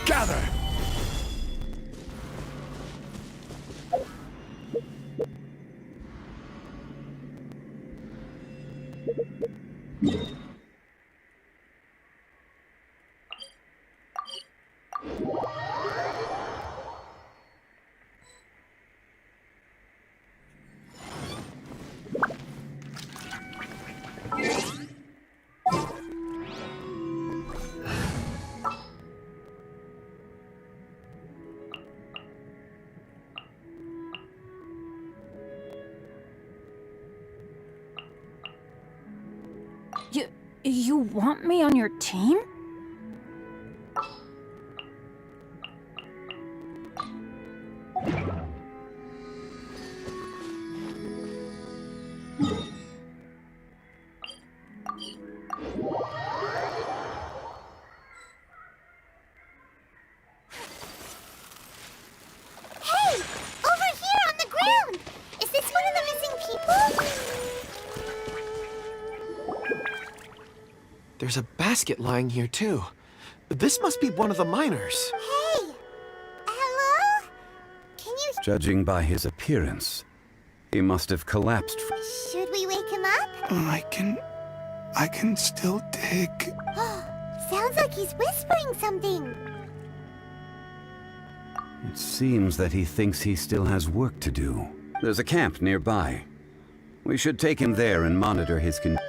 Gather! You want me on your team? Hey! Over here on the ground! Is this one of the missing people? There's a basket lying here, too. This must be one of the miners. Hey! Hello? Can you... Judging by his appearance, he must have collapsed. Should we wake him up? I can still dig. Sounds like he's whispering something. It seems that he thinks he still has work to do. There's a camp nearby. We should take him there and monitor his condition.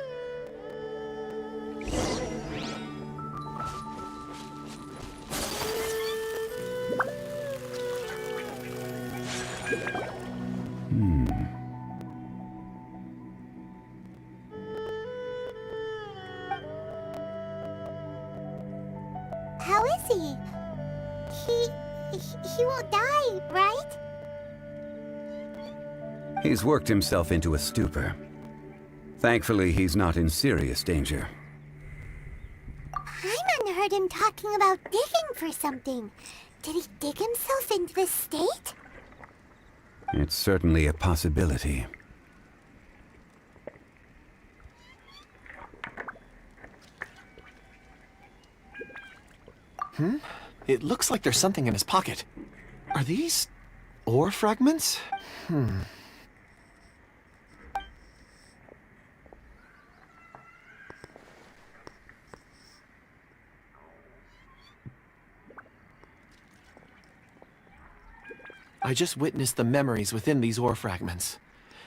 How is he? He won't die, right? He's worked himself into a stupor. Thankfully, he's not in serious danger. Paimon heard him talking about digging for something. Did he dig himself into this state? It's certainly a possibility. It looks like there's something in his pocket. Are these ore fragments? I just witnessed the memories within these ore fragments.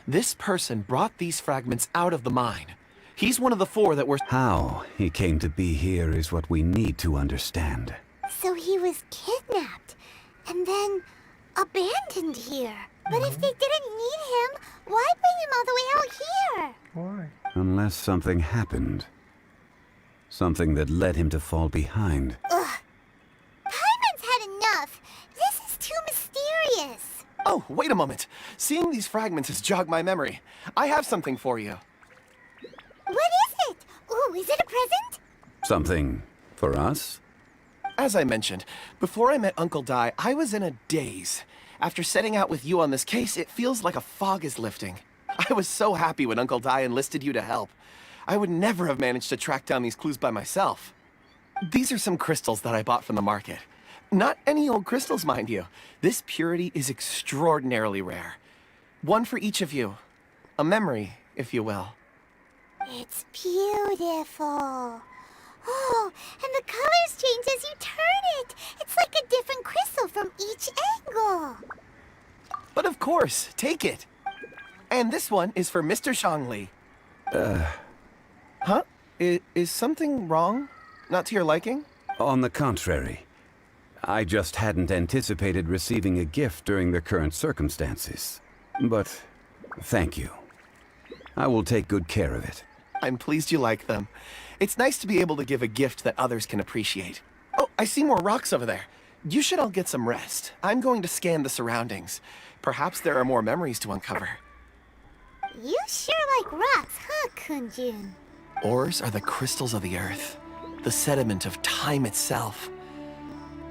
This person brought these fragments out of the mine. He's one of the 4 that were... How he came to be here is what we need to understand. So he was kidnapped, and then abandoned here. But if they didn't need him, why bring him all the way out here? Why? Unless something happened. Something that led him to fall behind. Ugh. Paimon's had enough. This is too mysterious. Oh, wait a moment. Seeing these fragments has jogged my memory. I have something for you. What is it? Ooh, is it a present? Something for us? As I mentioned, before I met Uncle Dai, I was in a daze. After setting out with you on this case, it feels like a fog is lifting. I was so happy when Uncle Dai enlisted you to help. I would never have managed to track down these clues by myself. These are some crystals that I bought from the market. Not any old crystals, mind you. This purity is extraordinarily rare. One for each of you. A memory, if you will. It's beautiful. Oh, and the colors change as you turn it. It's like a different crystal from each angle. But of course, take it. And this one is for Mr. Shangli. Huh? Is something wrong? Not to your liking? On the contrary. I just hadn't anticipated receiving a gift during the current circumstances. But thank you. I will take good care of it. I'm pleased you like them. It's nice to be able to give a gift that others can appreciate. Oh, I see more rocks over there. You should all get some rest. I'm going to scan the surroundings. Perhaps there are more memories to uncover. You sure like rocks, huh, Kunjun? Ores are the crystals of the earth, the sediment of time itself.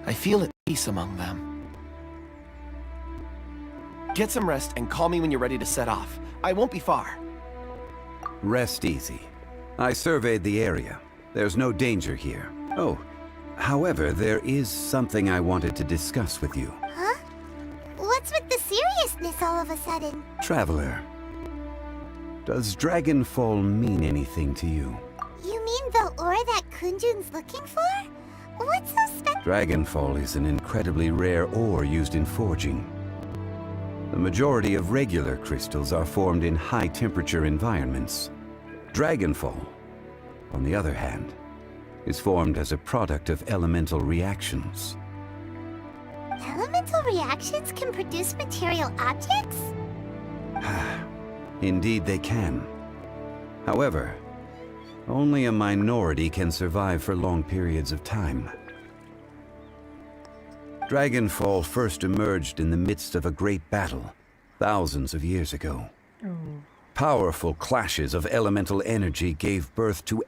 I feel at peace among them. Get some rest and call me when you're ready to set off. I won't be far. Rest easy. I surveyed the area. There's no danger here. Oh, However, there is something I wanted to discuss with you. Huh? What's with the seriousness all of a sudden? Traveler, does Dragonfall mean anything to you? You mean the ore that Kunjun's looking for? What's so special? Dragonfall is an incredibly rare ore used in forging. The majority of regular crystals are formed in high-temperature environments. Dragonfall, on the other hand, is formed as a product of elemental reactions. Elemental reactions can produce material objects? Indeed they can. However, only a minority can survive for long periods of time. Dragonfall first emerged in the midst of a great battle, thousands of years ago. Powerful clashes of elemental energy gave birth to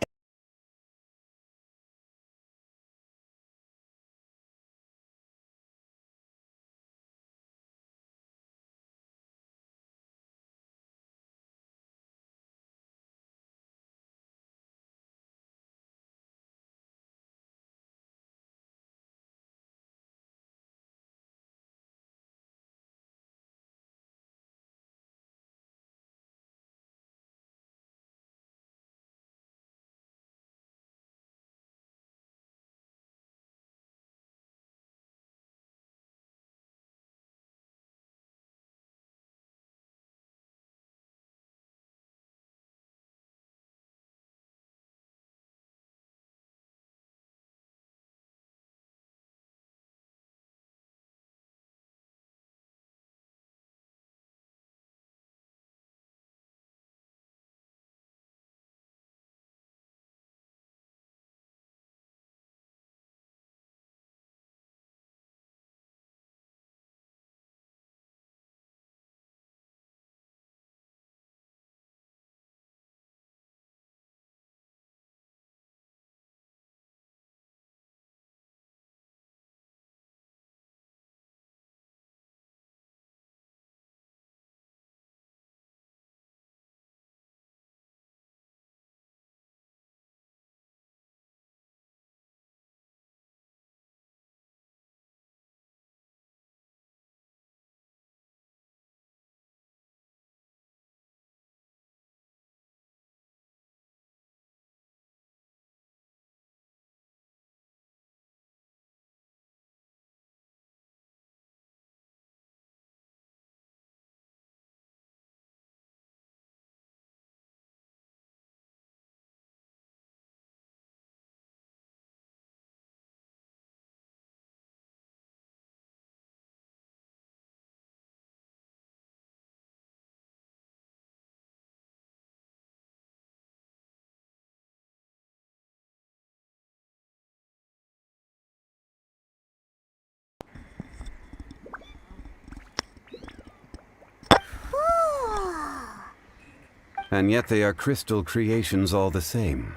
and yet they are crystal creations all the same.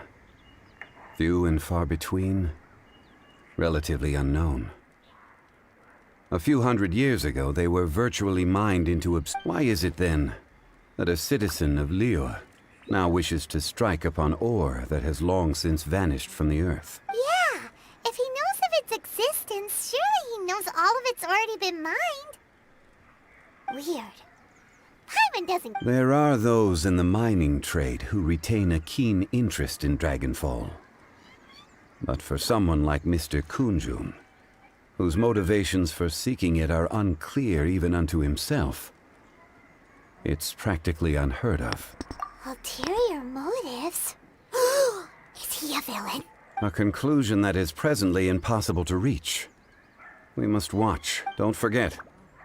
Few and far between, relatively unknown. A few hundred years ago, they were virtually mined into Why is it then that a citizen of Liyue now wishes to strike upon ore that has long since vanished from the earth? Yeah, if he knows of its existence, surely he knows all of it's already been mined. Weird. Paimon doesn't... There are those in the mining trade who retain a keen interest in Dragonfall. But for someone like Mr. Kunjun, whose motivations for seeking it are unclear even unto himself, it's practically unheard of. Ulterior motives? Is he a villain? A conclusion that is presently impossible to reach. We must watch. Don't forget,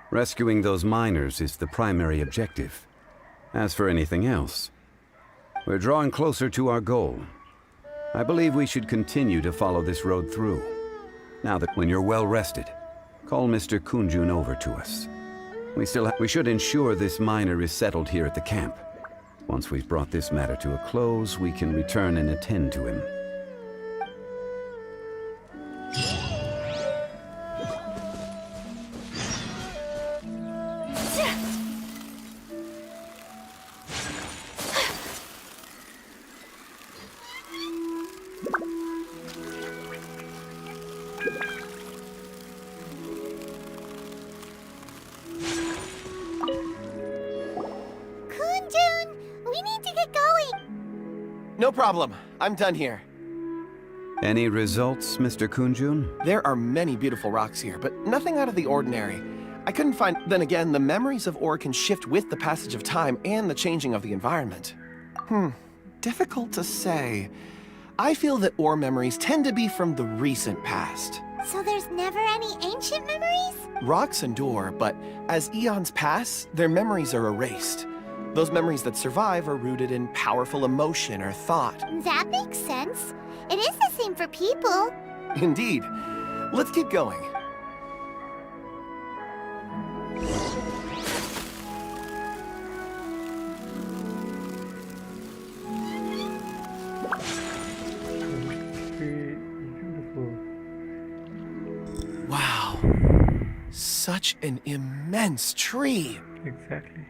rescuing those miners is the primary objective. As for anything else, we're drawing closer to our goal. I believe we should continue to follow this road through. Now that when you're well rested, call Mr. Kunjun over to us. We should ensure this miner is settled here at the camp. Once we've brought this matter to a close, we can return and attend to him. No problem. I'm done here. Any results, Mr. Kunjun? There are many beautiful rocks here, but nothing out of the ordinary. I couldn't find... Then again, the memories of ore can shift with the passage of time and the changing of the environment. Difficult to say. I feel that ore memories tend to be from the recent past. So there's never any ancient memories? Rocks endure, but as eons pass, their memories are erased. Those memories that survive are rooted in powerful emotion or thought. That makes sense. It is the same for people. Indeed. Let's keep going. Beautiful. Wow. Such an immense tree. Exactly.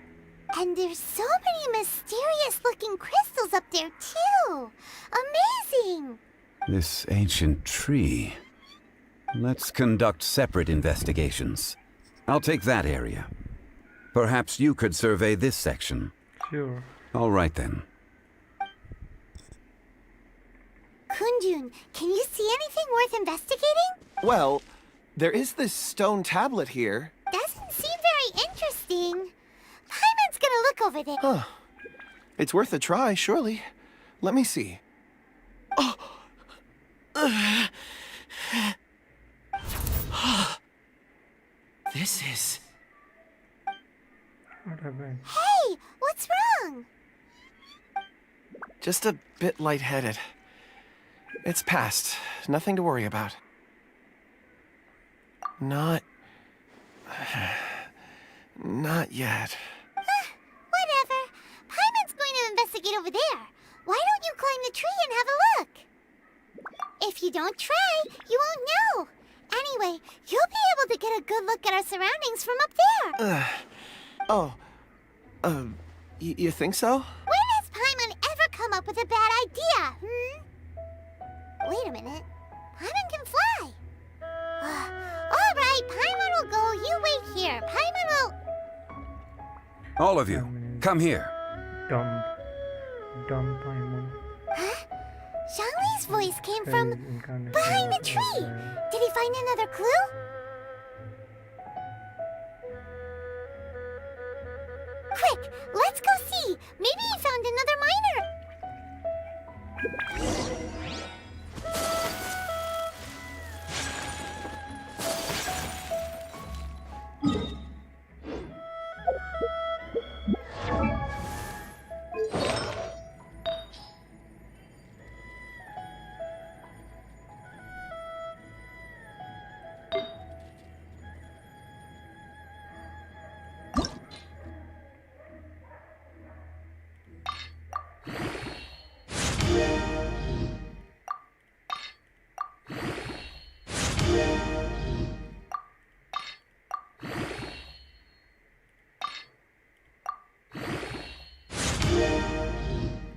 And there's so many mysterious looking crystals up there too. Amazing. This ancient tree. Let's conduct separate investigations. I'll take that area. Perhaps you could survey this section. Sure. All right then. Kunjun, can you see anything worth investigating? Well, there is this stone tablet here. Doesn't seem very interesting. Paimon's gonna look over there. Huh. It's worth a try, surely. Let me see. Oh! This is... What happened? Hey, what's wrong? just a bit lightheaded. It's past. Nothing to worry about. Not yet. Whatever. Paimon's going to investigate over there. Why don't you climb the tree and have a look? If you don't try, you won't know. Anyway, you'll be able to get a good look at our surroundings from up there. You think so? When has Paimon ever come up with a bad idea, Wait a minute. Paimon can fly. All right, Paimon will go. You wait here. Paimon will... All of you, come here. Dumb Paimon. Huh? Zhongli's voice came from Incarnation behind the of tree. Azhdaha. Did he find another clue? Quick, let's go see. Maybe he found another miner.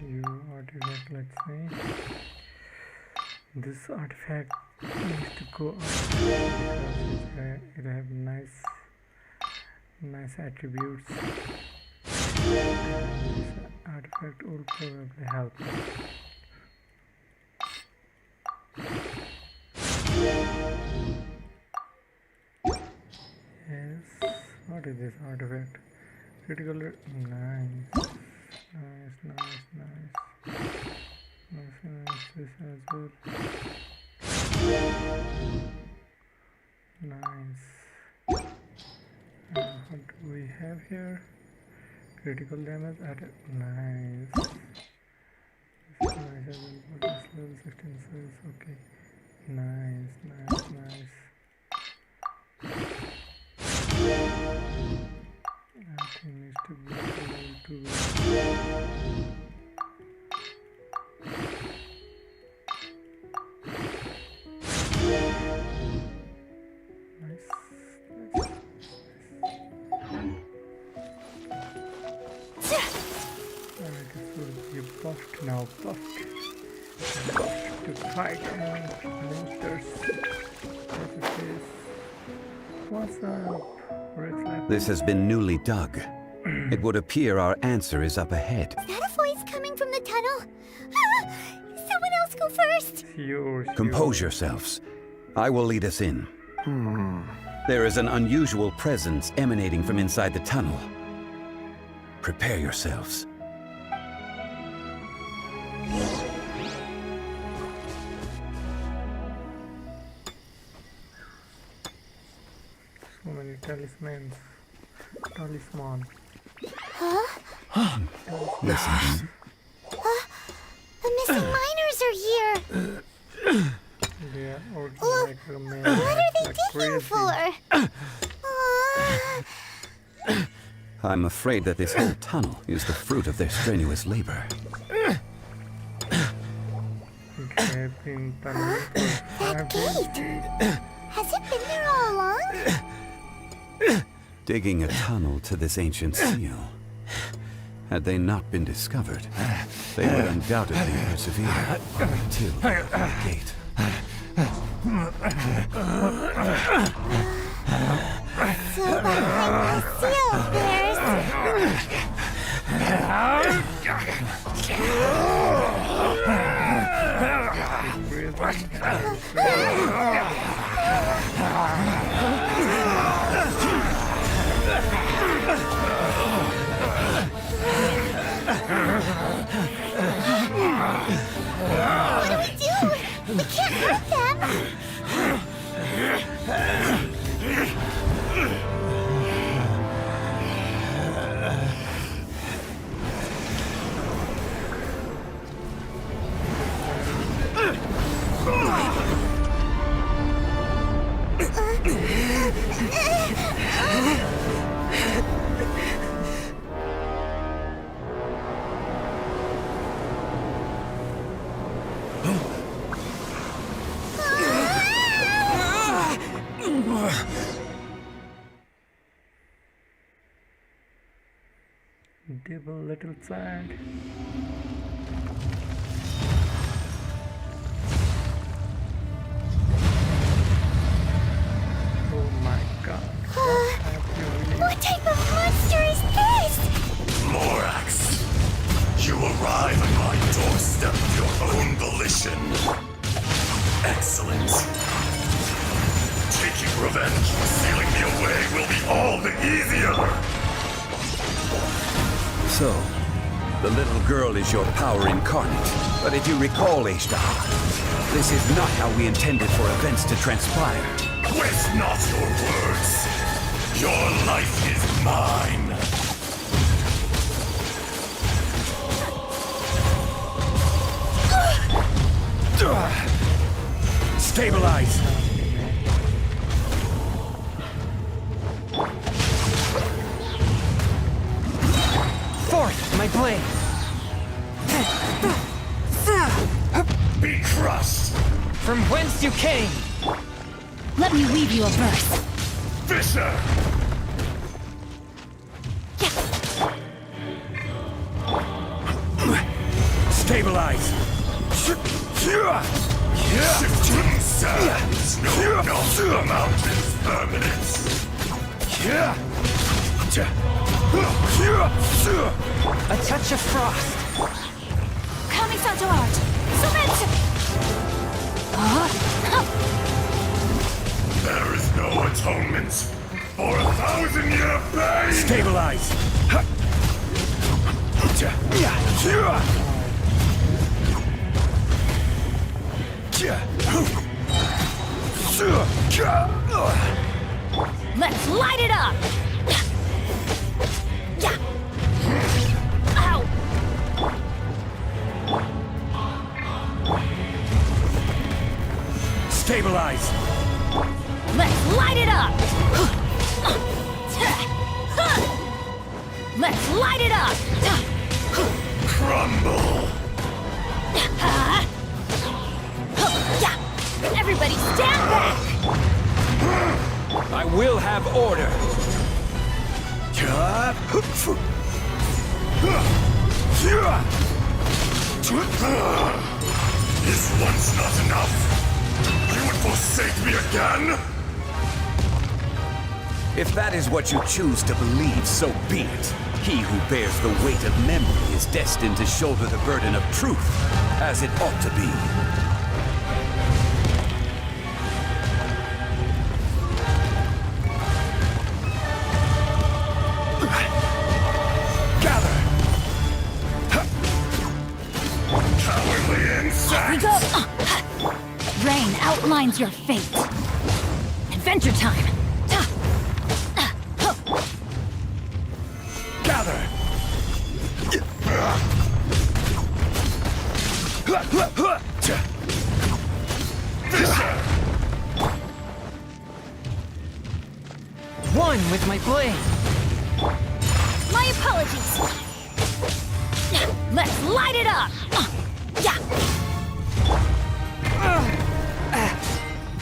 New artifact, let's see. This artifact needs to go up because it have nice attributes. And this artifact will probably help us. Yes, what is this artifact? Critical nice. Nice, this as well. Nice. What do we have here? Critical damage at nice. This is nice as well. What is level 16 cells? Okay. Nice. Everything needs to be level 2. Buffed now, buffed to fight monsters. What's up? This has been newly dug. It would appear our answer is up ahead. Is that a voice coming from the tunnel? first? Sure. Compose yourselves. I will lead us in. There is an unusual presence emanating from inside the tunnel. Prepare yourselves. So many talismans. Talisman. Listen. The missing miners are here. They are all Look, like a man. What are they like digging crazy. for? I'm afraid that this whole tunnel is the fruit of their strenuous labor. They've been tunneling for That 5 days. gate. Has it been there all along? Digging a tunnel to this ancient seal. Had they not been discovered, they would undoubtedly persevere until the gate. So behind the seal, there's... What do we do? We can't hurt them. Devil little child. Oh my god. What have you really... What type of monster is this? Morax, you arrive at my doorstep of your own volition. Excellent. Taking revenge and sealing me away will be all the easier. So, the little girl is your power incarnate. But if you recall, Azhdaha, this is not how we intended for events to transpire. Waste not your words. Your life is mine. Stabilize! Forth, my blade! Be crushed. From whence you came! Let me weave you a verse. Fisher! Stabilize! Shifting sands, no, not the mountain's permanence. A touch of frost! Kamisato art! Sumetsu! There is no atonement for 1,000-year pain! Stabilize! Let's light it up! Ow! Stabilize! Let's light it up! Let's light it up! Crumble! Everybody stand back! I will have order! Is once not enough? You would forsake me again? If that is what you choose to believe, so be it. He who bears the weight of memory is destined to shoulder the burden of truth, as it ought to be. Rain outlines your fate. Adventure time! Gather! One with my blade. My apologies! Let's light it up! Yeah!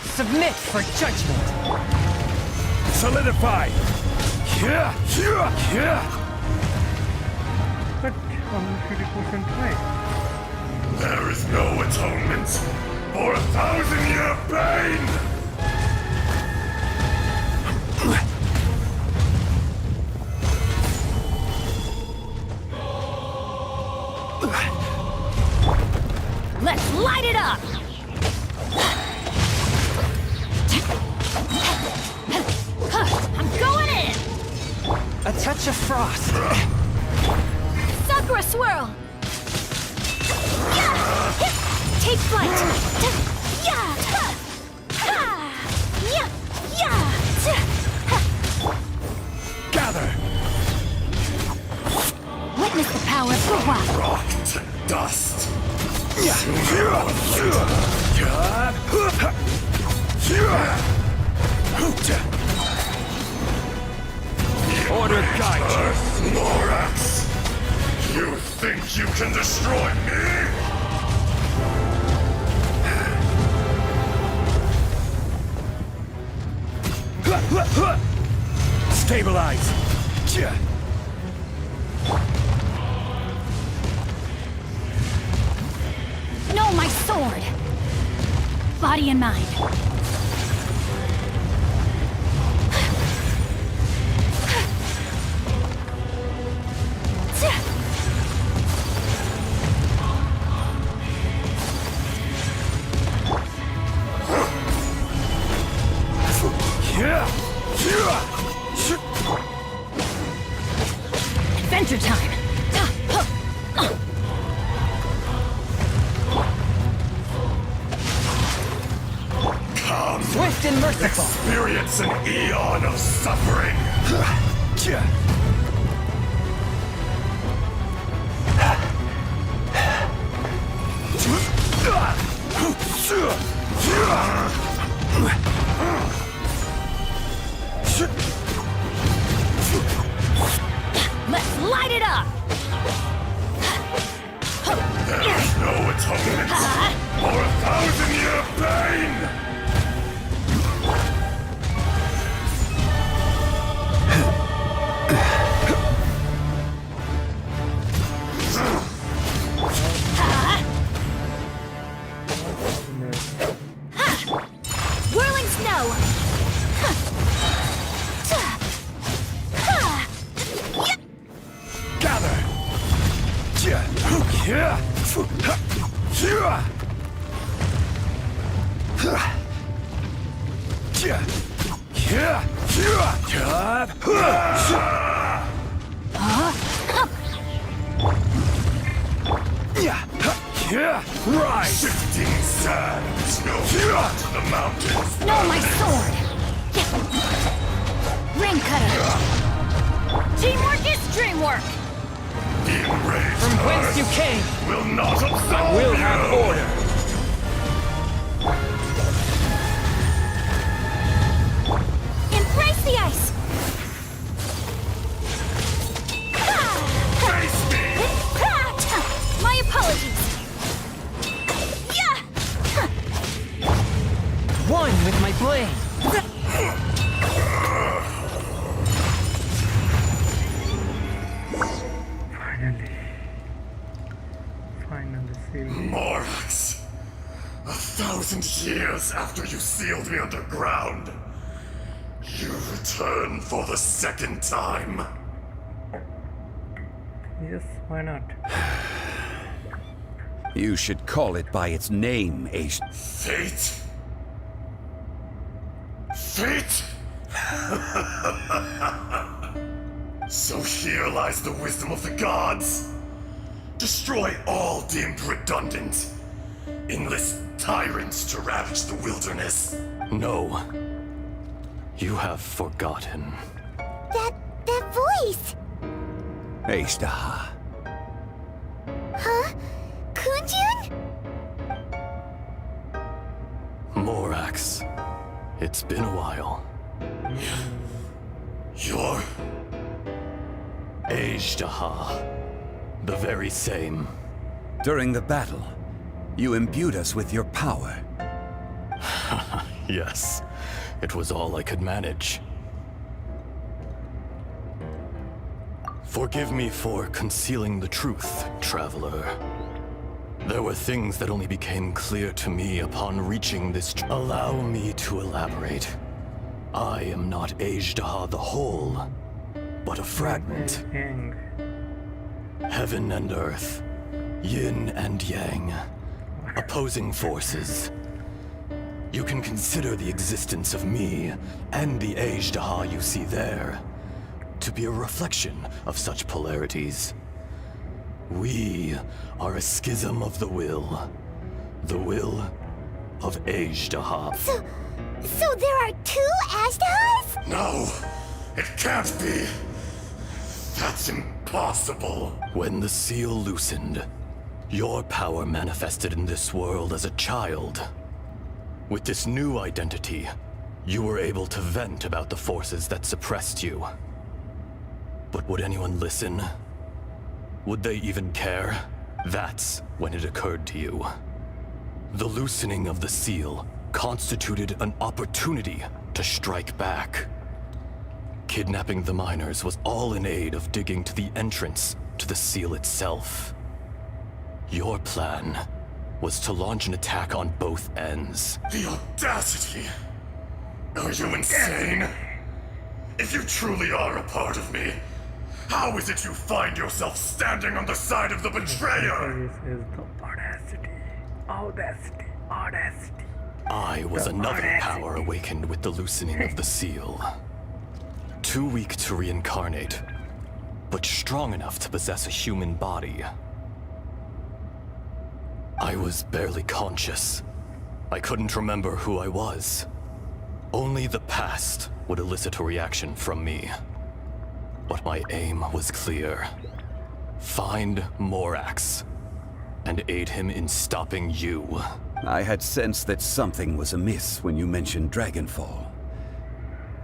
Submit for judgment. Solidify! But only 50% right. There is no atonement for 1,000-year pain! Let's light it up! I'm going in! A touch of frost. Sakura swirl! Yeah! Take flight! Yeah! Yeah! Yeah! Gather! Witness the power of the wild! Rock to dust! Order guide you! Morax! You think you can destroy me? Stabilize! No, my sword! Body and mind. Adventure time! Come! Swift and merciful. Experience an eon of suffering! Let's light it up! There's no atonement for 1,000-year pain! Whirling snow! Gather! Rise! Shifting sands go up to the mountains! No, my sword! Ring cutter! Teamwork is dreamwork! The enraged From whence earth you came, will not absolve will you! have order. Embrace the ice! Face me! My apologies! Yeah! One with my blade. Finally sealed. Morax! 1,000 years after you sealed me underground, you return for the second time. Yes, why not? You should call it by its name, Ace. Fate? Fate? So here lies the wisdom of the gods. Destroy all deemed redundant. Enlist Tyrants to ravage the wilderness. No. You have forgotten. That voice! Azhdaha. Huh? Kunjun? Morax. It's been a while. You're... Azhdaha. The very same. During the battle, you imbued us with your power. Yes. It was all I could manage. Forgive me for concealing the truth, Traveler. There were things that only became clear to me upon reaching this. Allow me to elaborate. I am not Azhdaha the whole, but a fragment. Yang. Heaven and earth, yin and yang, opposing forces. You can consider the existence of me and the Azhdaha you see there to be a reflection of such polarities. We are a schism of the will of Azhdaha. So there are two Azhdahas? No! It can't be! That's impossible! When the seal loosened, your power manifested in this world as a child. With this new identity, you were able to vent about the forces that suppressed you. But would anyone listen? Would they even care? That's when it occurred to you. The loosening of the seal constituted an opportunity to strike back. Kidnapping the miners was all in aid of digging to the entrance to the seal itself. Your plan was to launch an attack on both ends. The audacity! Are you insane? If you truly are a part of me, how is it you find yourself standing on the side of the betrayer? This is the audacity. Audacity. Audacity. I was The another audacity. power awakened with the loosening of the seal. Too weak to reincarnate, but strong enough to possess a human body. I was barely conscious. I couldn't remember who I was. Only the past would elicit a reaction from me. But my aim was clear. Find Morax and aid him in stopping you. I had sensed that something was amiss when you mentioned Dragonfall.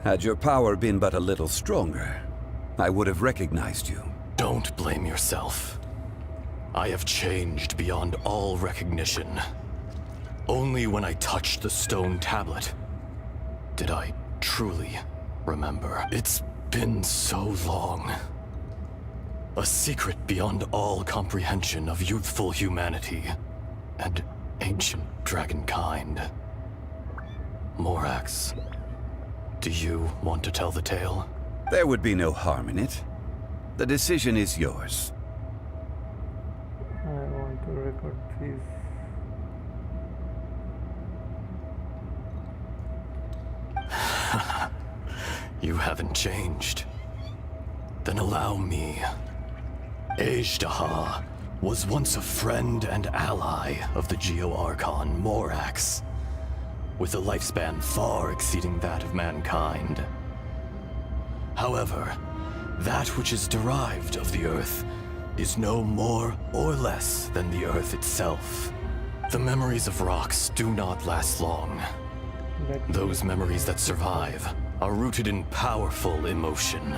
Had your power been but a little stronger, I would have recognized you. Don't blame yourself. I have changed beyond all recognition. Only when I touched the stone tablet did I truly remember. It's been so long. A secret beyond all comprehension of youthful humanity and ancient dragonkind. Morax, do you want to tell the tale? There would be no harm in it. The decision is yours. I want to record this. You haven't changed. Then allow me. Azhdaha was once a friend and ally of the Geo-Archon Morax, with a lifespan far exceeding that of mankind. However, that which is derived of the Earth is no more or less than the Earth itself. The memories of rocks do not last long. Those memories that survive are rooted in powerful emotion.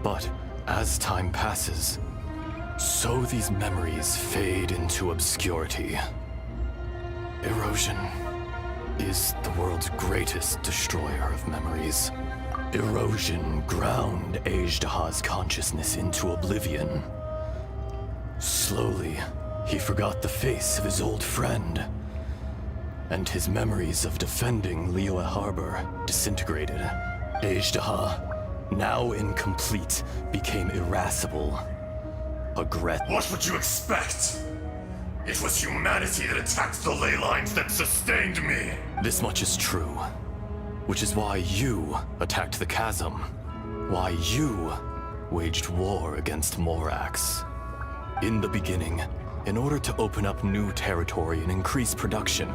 But as time passes, so these memories fade into obscurity. Erosion is the world's greatest destroyer of memories. Erosion ground Azhdaha's consciousness into oblivion. Slowly, he forgot the face of his old friend, and his memories of defending Liyue Harbor disintegrated. Azhdaha, now incomplete, became irascible. What would you expect? It was humanity that attacked the ley lines that sustained me. This much is true. Which is why you attacked the chasm. Why you waged war against Morax. In the beginning, In order to open up new territory and increase production,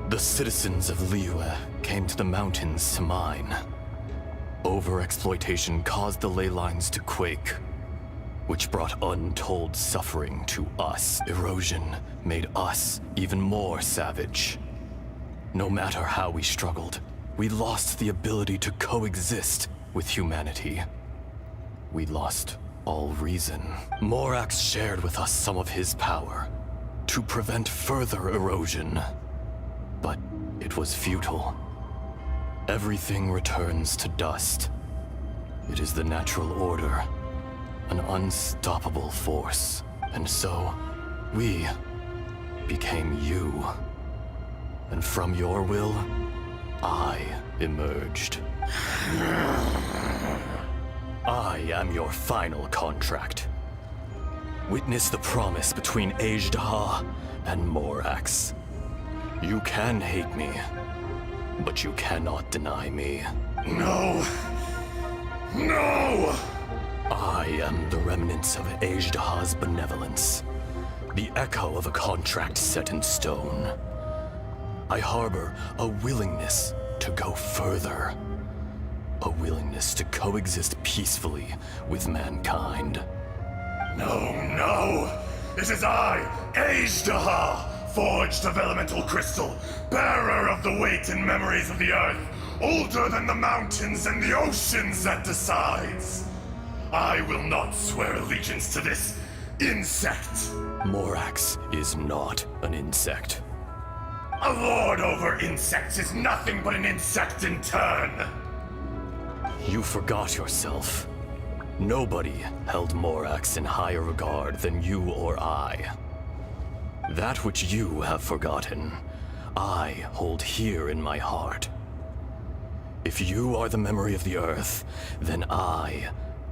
the citizens of Liyue came to the mountains to mine. Overexploitation caused the ley lines to quake, which brought untold suffering to us. Erosion made us even more savage. No matter how we struggled, we lost the ability to coexist with humanity. We lost all reason. Morax shared with us some of his power to prevent further erosion. But it was futile. Everything returns to dust. It is the natural order, an unstoppable force. And so, we became you. And from your will, I emerged. I am your final contract. Witness the promise between Azhdaha and Morax. You can hate me, but you cannot deny me. No! No! I am the remnants of Azhdaha's benevolence, the echo of a contract set in stone. I harbor a willingness to go further, a willingness to coexist peacefully with mankind. No, no! This is I, Azhdaha, forged of elemental crystal, bearer of the weight and memories of the earth, older than the mountains and the oceans that decides. I will not swear allegiance to this insect. Morax is not an insect. A lord over insects is nothing but an insect in turn. You forgot yourself. Nobody held Morax in higher regard than you or I. That which you have forgotten, I hold here in my heart. If you are the memory of the Earth, then I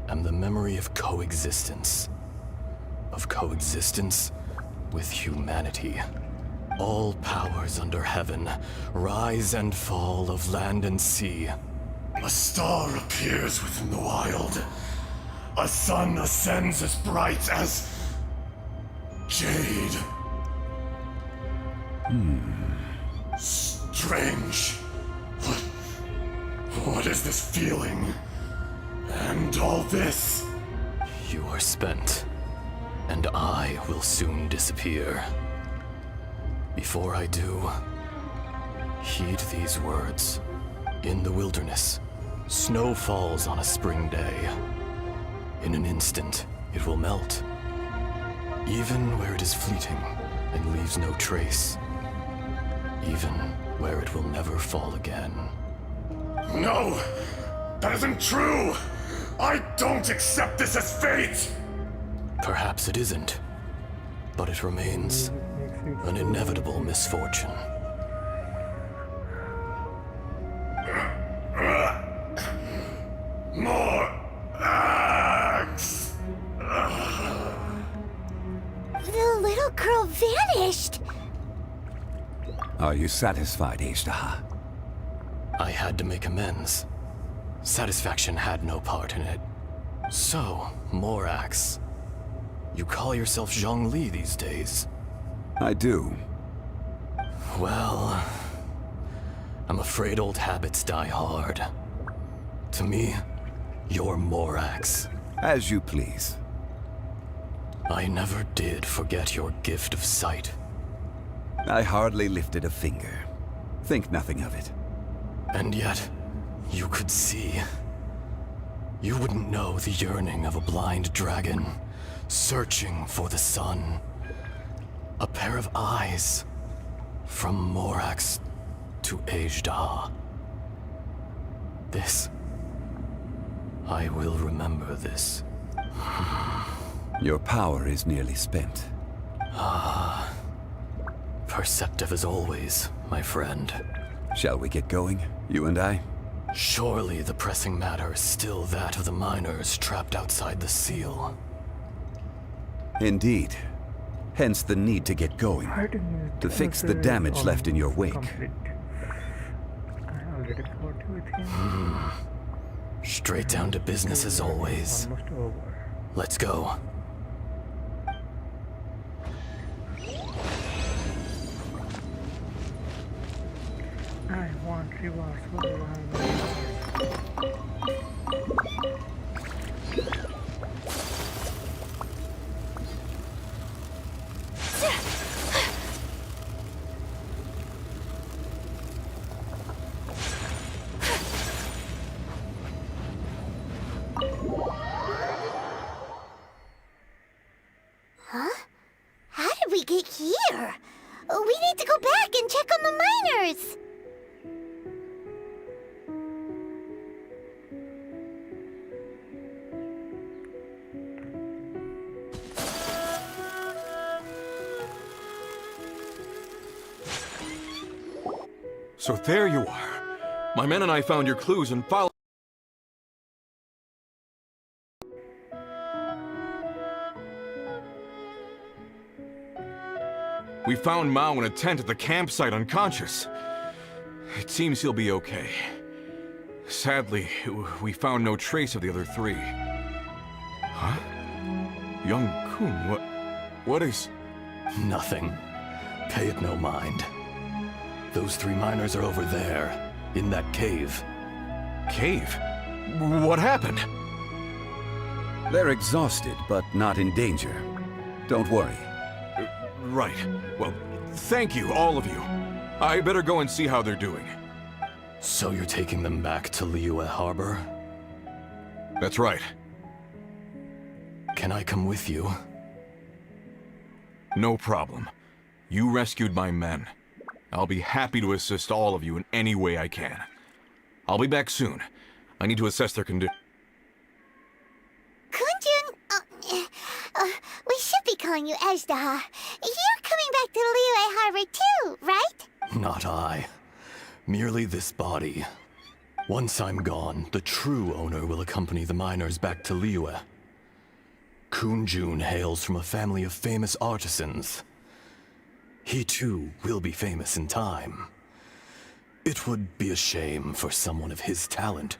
am the memory of coexistence. Of coexistence with humanity. All powers under heaven, rise and fall of land and sea. A star appears within the wild. A sun ascends as bright as jade. Strange. What is this feeling? And all this? You are spent, and I will soon disappear. Before I do, heed these words. In the wilderness, snow falls on a spring day. In an instant, it will melt. Even where it is fleeting and leaves no trace. Even where it will never fall again. No! That isn't true! I don't accept this as fate! Perhaps it isn't, but it remains an inevitable misfortune. More axe! The little girl vanished! Are you satisfied, Azhdaha? I had to make amends. Satisfaction had no part in it. So, Morax, you call yourself Zhongli these days? I do. Well, I'm afraid old habits die hard. To me, you're Morax. As you please. I never did forget your gift of sight. I hardly lifted a finger. Think nothing of it. And yet, you could see. You wouldn't know the yearning of a blind dragon, searching for the sun. A pair of eyes, from Morax to Azhdaha. This, I will remember this. Your power is nearly spent. Perceptive as always, my friend. Shall we get going, you and I? Surely the pressing matter is still that of the miners trapped outside the seal. Indeed. Hence the need to get going. To fix the damage left in your wake. Complete. I already fought with him. Straight down to business as always. Almost over. Let's go. I want rewards. What do you have rewards? Huh? How did we get here? We need to go back and check on the miners. So there you are. My men and I found your clues and followed. We found Mao in a tent at the campsite unconscious. It seems he'll be okay. Sadly, we found no trace of the other three. Huh? Young Kun, what is... Nothing. Pay it no mind. Those 3 miners are over there, in that cave. Cave? What happened? They're exhausted, but not in danger. Don't worry. Right. Well, thank you, all of you. I better go and see how they're doing. So you're taking them back to Liyue Harbor? That's right. Can I come with you? No problem. You rescued my men. I'll be happy to assist all of you in any way I can. I'll be back soon. I need to assess their condition. Kunjun, we should be calling you Azhdaha. You're coming back to Liyue Harbor too, right? Not I. Merely this body. Once I'm gone, the true owner will accompany the miners back to Liyue. Kunjun hails from a family of famous artisans. He too will be famous in time. It would be a shame for someone of his talent.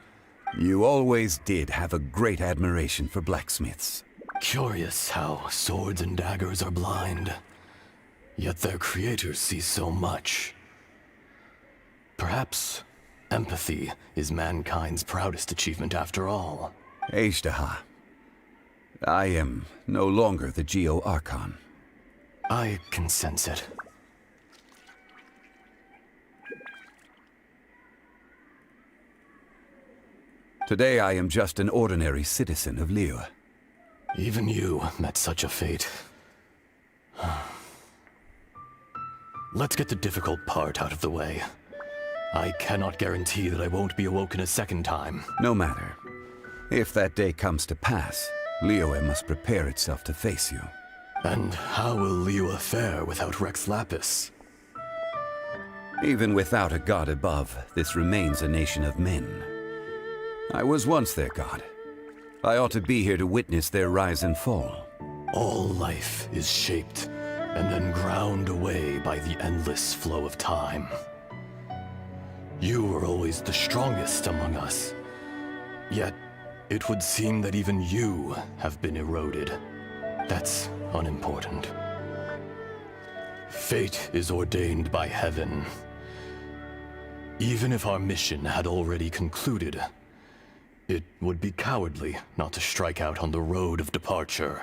You always did have a great admiration for blacksmiths. Curious how swords and daggers are blind, yet their creators see so much. Perhaps empathy is mankind's proudest achievement after all. Azhdaha, I am no longer the Geo-Archon. I can sense it. Today I am just an ordinary citizen of Liyue. Even you met such a fate. Let's get the difficult part out of the way. I cannot guarantee that I won't be awoken a second time. No matter. If that day comes to pass, Liyue must prepare itself to face you. And how will Liyue fare without Rex Lapis? Even without a god above, this remains a nation of men. I was once their god. I ought to be here to witness their rise and fall. All life is shaped and then ground away by the endless flow of time. You were always the strongest among us. Yet, it would seem that even you have been eroded. That's unimportant. Fate is ordained by heaven. Even if our mission had already concluded, it would be cowardly not to strike out on the road of departure.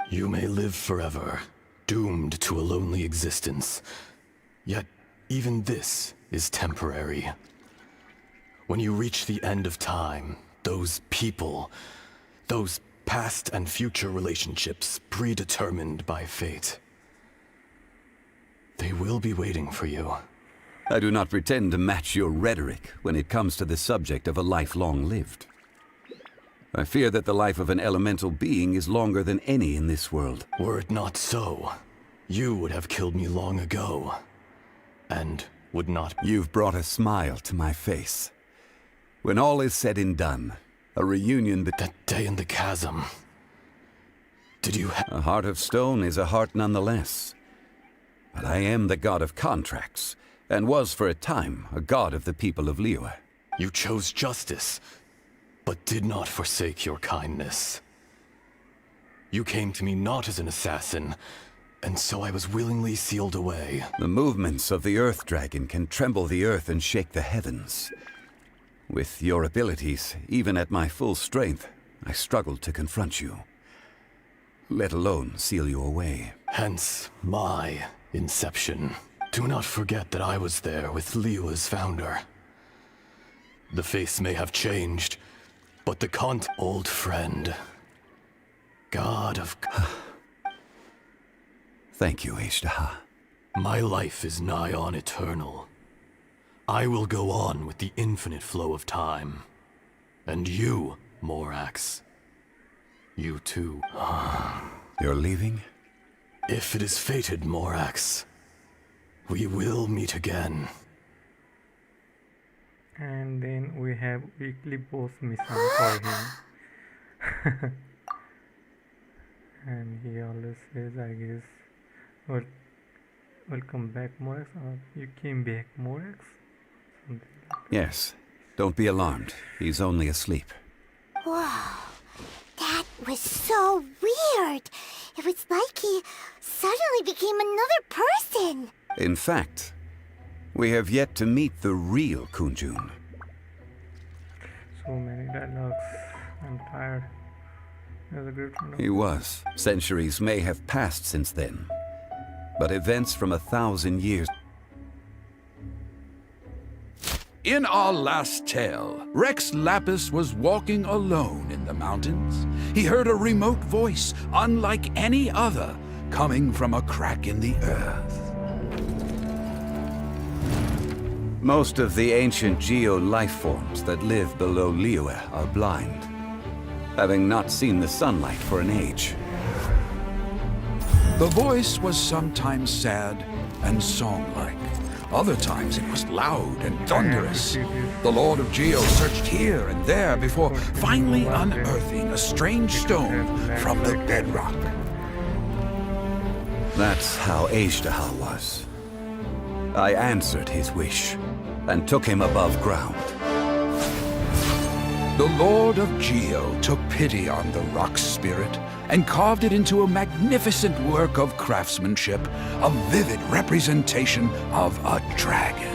You may live forever, doomed to a lonely existence. Yet, even this is temporary. When you reach the end of time, those people, those past and future relationships predetermined by fate, they will be waiting for you. I do not pretend to match your rhetoric when it comes to the subject of a life long lived. I fear that the life of an elemental being is longer than any in this world. Were it not so, you would have killed me long ago. And would not... You've brought a smile to my face. When all is said and done, a reunion That day in the chasm... Did you A heart of stone is a heart nonetheless. But I am the god of contracts, and was for a time a god of the people of Liyue. You chose justice, but did not forsake your kindness. You came to me not as an assassin, and so I was willingly sealed away. The movements of the Earth Dragon can tremble the earth and shake the heavens. With your abilities, even at my full strength, I struggled to confront you, let alone seal you away. Hence my inception. Do not forget that I was there with Liyue's founder. The face may have changed, but the old friend. God of... Thank you, Azhdaha. My life is nigh on eternal. I will go on with the infinite flow of time. And you, Morax. You too. You're leaving? If it is fated, Morax, we will meet again. And then we have weekly boss mission for him. And he always says, I guess, welcome back, Morax, or you came back, Morax? Something like that. Yes. Don't be alarmed. He's only asleep. Whoa, that was so weird. It was like he suddenly became another person. In fact, we have yet to meet the real Kunjun. So many dialogues. I'm tired. He was a great friend of He was. Centuries may have passed since then, but events from 1,000 years... In our last tale, Rex Lapis was walking alone in the mountains. He heard a remote voice, unlike any other, coming from a crack in the earth. Most of the ancient geo-life forms that live below Liyue are blind, having not seen the sunlight for an age. The voice was sometimes sad and song-like. Other times it was loud and thunderous. The Lord of Geo searched here and there before finally unearthing a strange stone from the bedrock. That's how Azhdaha was. I answered his wish and took him above ground. The Lord of Geo took pity on the rock spirit and carved it into a magnificent work of craftsmanship, a vivid representation of a dragon.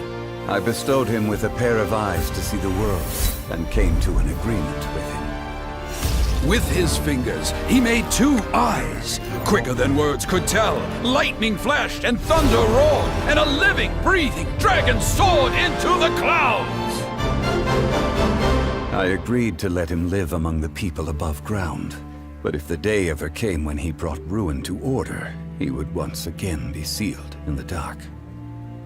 I bestowed him with a pair of eyes to see the world and came to an agreement with him. With his fingers, he made 2 eyes. Quicker than words could tell, lightning flashed and thunder roared, and a living, breathing dragon soared into the clouds. I agreed to let him live among the people above ground. But if the day ever came when he brought ruin to order, he would once again be sealed in the dark.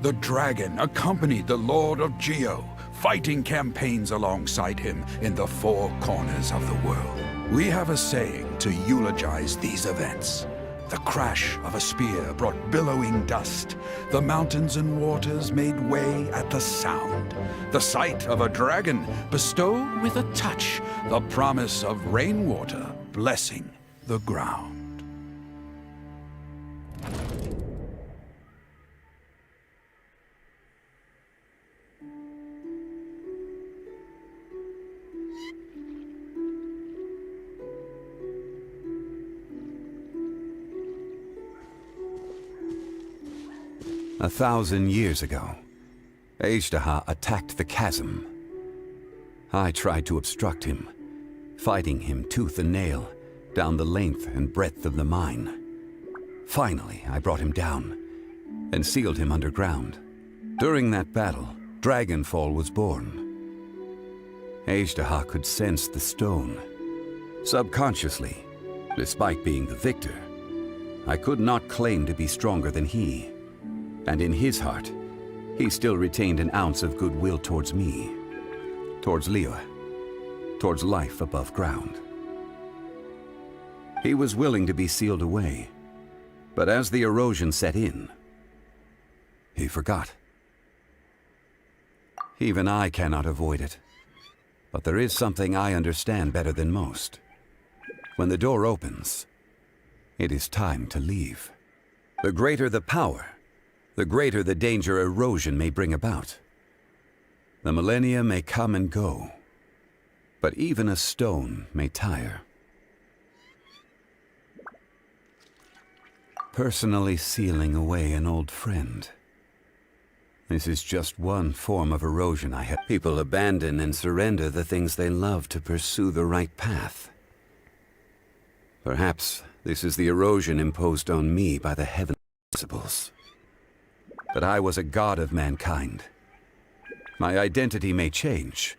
The dragon accompanied the Lord of Geo, fighting campaigns alongside him in the 4 corners of the world. We have a saying to eulogize these events. The crash of a spear brought billowing dust. The mountains and waters made way at the sound. The sight of a dragon bestowed with a touch the promise of rainwater blessing the ground. A 1,000 years ago, Azhdaha attacked the chasm. I tried to obstruct him, fighting him tooth and nail down the length and breadth of the mine. Finally, I brought him down and sealed him underground. During that battle, Dragonfall was born. Azhdaha could sense the stone. Subconsciously, despite being the victor, I could not claim to be stronger than he. And in his heart, he still retained an ounce of goodwill towards me, towards Liyue, towards life above ground. He was willing to be sealed away, but as the erosion set in, he forgot. Even I cannot avoid it, but there is something I understand better than most. When the door opens, it is time to leave. The greater the power, the greater the danger erosion may bring about. The millennia may come and go, but even a stone may tire. Personally sealing away an old friend. This is just one form of erosion I have. People abandon and surrender the things they love to pursue the right path. Perhaps this is the erosion imposed on me by the heavenly principles. But I was a god of mankind. My identity may change,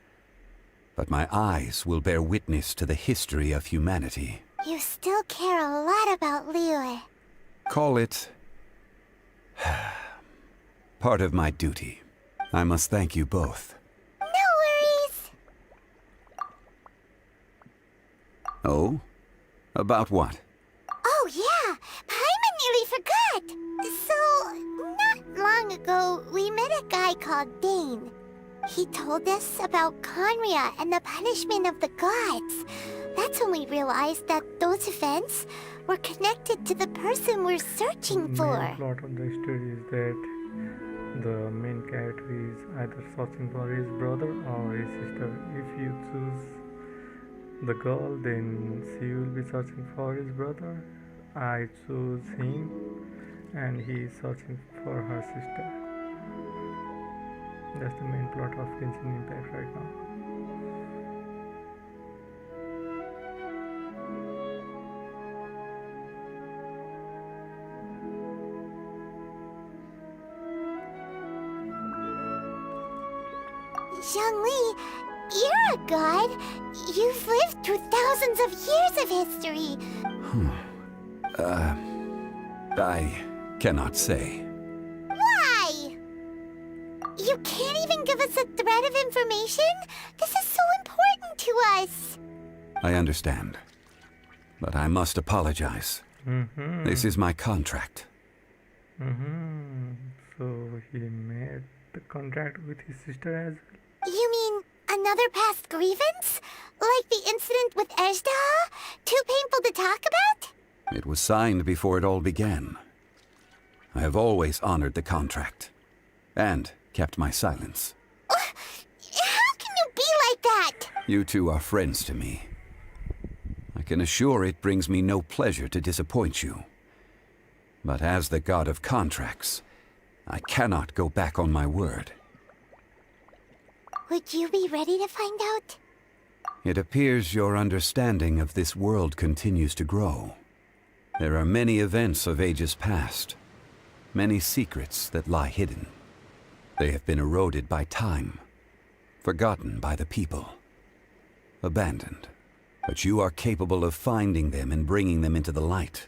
but my eyes will bear witness to the history of humanity. You still care a lot about Liyue. Call it part of my duty. I must thank you both. No worries. Oh? About what? Oh yeah, Paimon nearly forgot. So, not long ago, we met a guy called Dane. He told us about Conria and the punishment of the gods. That's when we realized that those events were connected to the person we're searching The for. main plot of the story is that the main character is either searching for his brother or his sister. If you choose the girl, then she will be searching for his brother. I choose him, and he is searching for her sister. That's the main plot of Genshin Impact right now. Zhongli, you're a god. You've lived through thousands of years of history. I cannot say. Why? You can't even give us a thread of information? This is so important to us. I understand. But I must apologize. This is my contract. So he made the contract with his sister as well? You mean another past grievance? Like the incident with Azhdaha? Too painful to talk about? It was signed before it all began. I have always honored the contract. And kept my silence. How can you be like that? You two are friends to me. I can assure it brings me no pleasure to disappoint you. But as the god of contracts, I cannot go back on my word. Would you be ready to find out? It appears your understanding of this world continues to grow. There are many events of ages past, many secrets that lie hidden. They have been eroded by time, forgotten by the people, abandoned. But you are capable of finding them and bringing them into the light.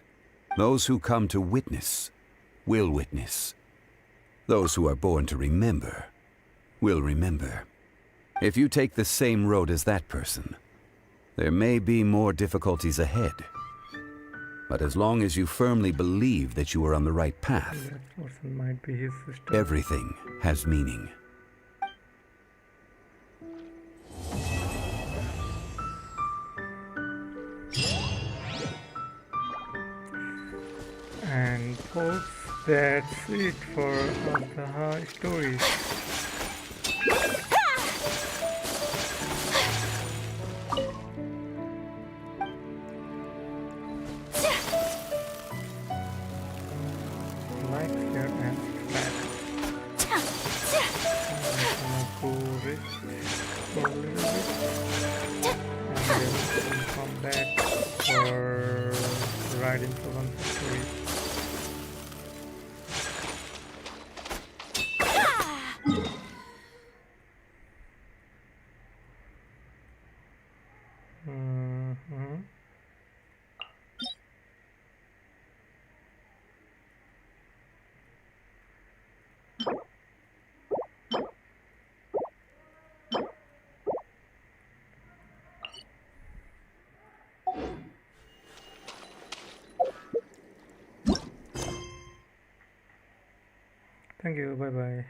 Those who come to witness will witness. Those who are born to remember will remember. If you take the same road as that person, there may be more difficulties ahead. But as long as you firmly believe that you are on the right path, That person might be his sister. everything has meaning. And folks, that's it for Azhdaha stories. Like, share, and subscribe. I'm gonna go rest for a little bit, and then we'll come back for writing for one story. Thank you, bye bye.